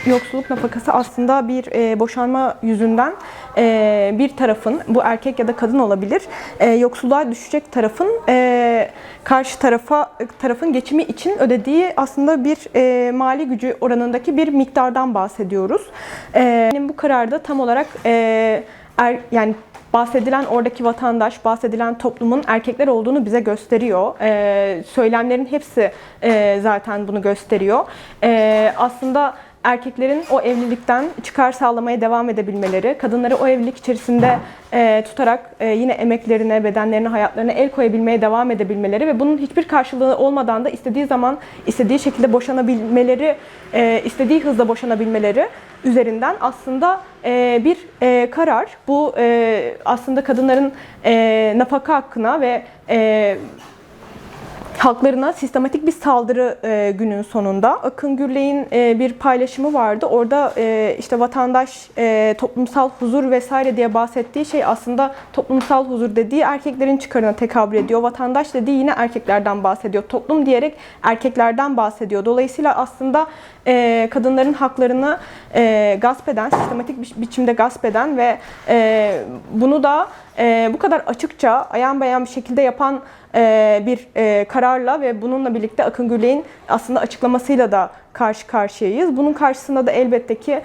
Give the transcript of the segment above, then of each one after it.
Yoksulluk nafakası aslında bir boşanma yüzünden bir tarafın, bu erkek ya da kadın olabilir, yoksulluğa düşecek tarafın karşı tarafın geçimi için ödediği aslında bir mali gücü oranındaki bir miktardan bahsediyoruz. Bu kararda tam olarak yani bahsedilen oradaki vatandaş, bahsedilen toplumun erkekler olduğunu bize gösteriyor. Söylemlerin hepsi zaten bunu gösteriyor. Aslında erkeklerin o evlilikten çıkar sağlamaya devam edebilmeleri, kadınları o evlilik içerisinde tutarak yine emeklerine, bedenlerine, hayatlarına el koyabilmeye devam edebilmeleri ve bunun hiçbir karşılığı olmadan da istediği zaman, istediği şekilde boşanabilmeleri, istediği hızla boşanabilmeleri üzerinden aslında bir karar. Bu aslında kadınların nafaka hakkına ve haklarına sistematik bir saldırı günün sonunda. Akın Gürley'in bir paylaşımı vardı. Orada işte vatandaş, toplumsal huzur vesaire diye bahsettiği şey aslında toplumsal huzur dediği erkeklerin çıkarına tekabül ediyor. Vatandaş dediği yine erkeklerden bahsediyor. Toplum diyerek erkeklerden bahsediyor. Dolayısıyla aslında kadınların haklarını gasp eden, sistematik bir biçimde gasp eden ve bunu da bu kadar açıkça, ayan beyan bir şekilde yapan bir kararla ve bununla birlikte Akın Gürley'in aslında açıklamasıyla da karşı karşıyayız. Bunun karşısında da elbette ki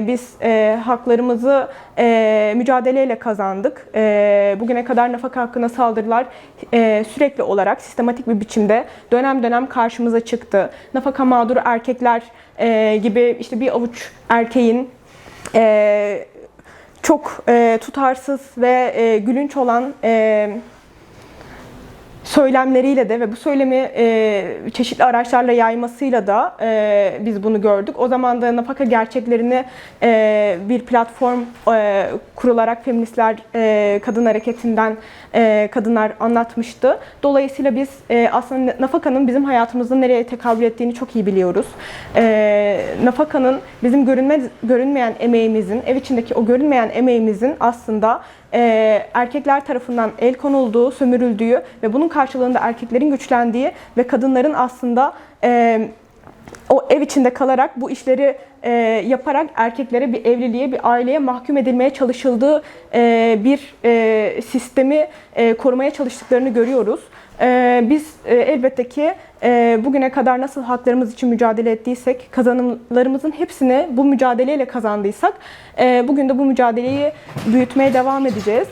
biz haklarımızı mücadeleyle kazandık. Bugüne kadar nafaka hakkına saldırılar sürekli olarak sistematik bir biçimde dönem dönem karşımıza çıktı. Nafaka mağduru erkekler gibi işte bir avuç erkeğin çok tutarsız ve gülünç olan söylemleriyle de ve bu söylemi çeşitli araçlarla yaymasıyla da biz bunu gördük. O zaman da nafaka gerçeklerini bir platform kurularak feministler kadın hareketinden kadınlar anlatmıştı. Dolayısıyla biz aslında nafakanın bizim hayatımızda nereye tekabül ettiğini çok iyi biliyoruz. Nafakanın bizim görünmeyen emeğimizin, ev içindeki o görünmeyen emeğimizin aslında erkekler tarafından el konulduğu, sömürüldüğü ve bunun karşılığında erkeklerin güçlendiği ve kadınların aslında o ev içinde kalarak bu işleri yaparak erkeklere bir evliliğe, bir aileye mahkum edilmeye çalışıldığı bir sistemi korumaya çalıştıklarını görüyoruz. Biz elbette ki bugüne kadar nasıl haklarımız için mücadele ettiysek, kazanımlarımızın hepsini bu mücadeleyle kazandıysak, bugün de bu mücadeleyi büyütmeye devam edeceğiz.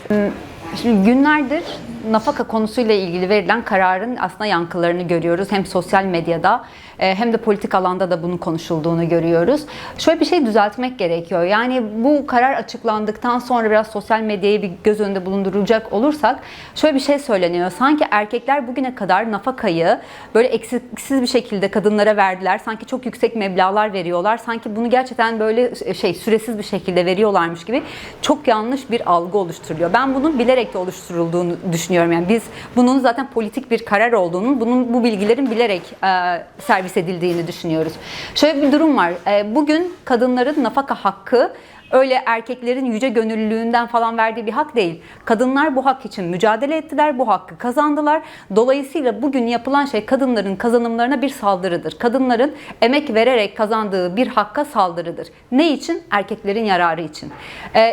Şimdi günlerdir nafaka konusuyla ilgili verilen kararın aslında yankılarını görüyoruz. Hem sosyal medyada hem de politik alanda da bunun konuşulduğunu görüyoruz. Şöyle bir şey düzeltmek gerekiyor. Yani bu karar açıklandıktan sonra biraz sosyal medyayı bir göz önünde bulunduracak olursak şöyle bir şey söyleniyor. Sanki erkekler bugüne kadar nafakayı böyle eksiksiz bir şekilde kadınlara verdiler. Sanki çok yüksek meblağlar veriyorlar. Sanki bunu gerçekten böyle süresiz bir şekilde veriyorlarmış gibi çok yanlış bir algı oluşturuluyor. Ben bunun bilerek oluşturulduğunu düşünüyorum. Yani biz bunun zaten politik bir karar olduğunu, bu bilgilerin bilerek servis edildiğini düşünüyoruz. Şöyle bir durum var. Bugün kadınların nafaka hakkı öyle erkeklerin yüce gönüllülüğünden falan verdiği bir hak değil. Kadınlar bu hak için mücadele ettiler, bu hakkı kazandılar. Dolayısıyla bugün yapılan şey kadınların kazanımlarına bir saldırıdır. Kadınların emek vererek kazandığı bir hakka saldırıdır. Ne için? Erkeklerin yararı için.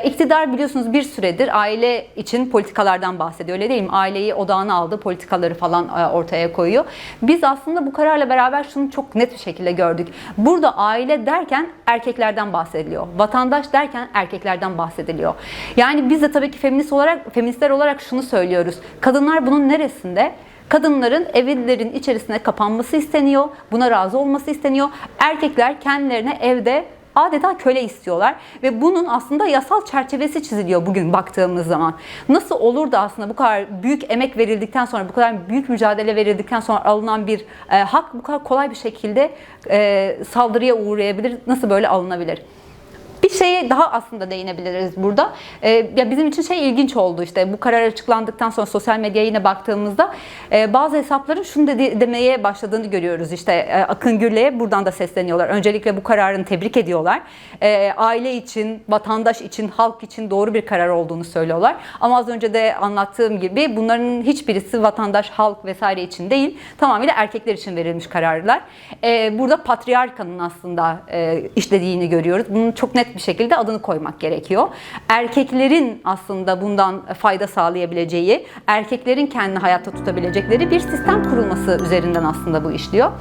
İktidar biliyorsunuz bir süredir aile için politikalardan bahsediyor. Öyle değil mi? Aileyi odağına aldı, politikaları falan ortaya koyuyor. Biz aslında bu kararla beraber şunu çok net bir şekilde gördük. Burada aile derken erkeklerden bahsediliyor. Vatandaş derken erkeklerden bahsediliyor. Yani biz de tabii ki feministler olarak şunu söylüyoruz. Kadınlar bunun neresinde? Kadınların evlerin içerisine kapanması isteniyor. Buna razı olması isteniyor. Erkekler kendilerine evde adeta köle istiyorlar ve bunun aslında yasal çerçevesi çiziliyor bugün baktığımız zaman. Nasıl olur da aslında bu kadar büyük emek verildikten sonra, bu kadar büyük mücadele verildikten sonra alınan bir hak bu kadar kolay bir şekilde saldırıya uğrayabilir? Nasıl böyle alınabilir? Bir şeye daha aslında değinebiliriz burada. Ya bizim için ilginç oldu, işte bu karar açıklandıktan sonra sosyal medyaya yine baktığımızda bazı hesapların şunu demeye başladığını görüyoruz. İşte Akın Gürley'e buradan da sesleniyorlar. Öncelikle bu kararını tebrik ediyorlar. Aile için, vatandaş için, halk için doğru bir karar olduğunu söylüyorlar. Ama az önce de anlattığım gibi bunların hiçbirisi vatandaş, halk vesaire için değil, tamamıyla erkekler için verilmiş kararlar. Burada patriarkanın aslında işlediğini görüyoruz. Bunun çok net bir şekilde adını koymak gerekiyor. Erkeklerin aslında bundan fayda sağlayabileceği, erkeklerin kendini hayatta tutabilecekleri bir sistem kurulması üzerinden aslında bu işliyor.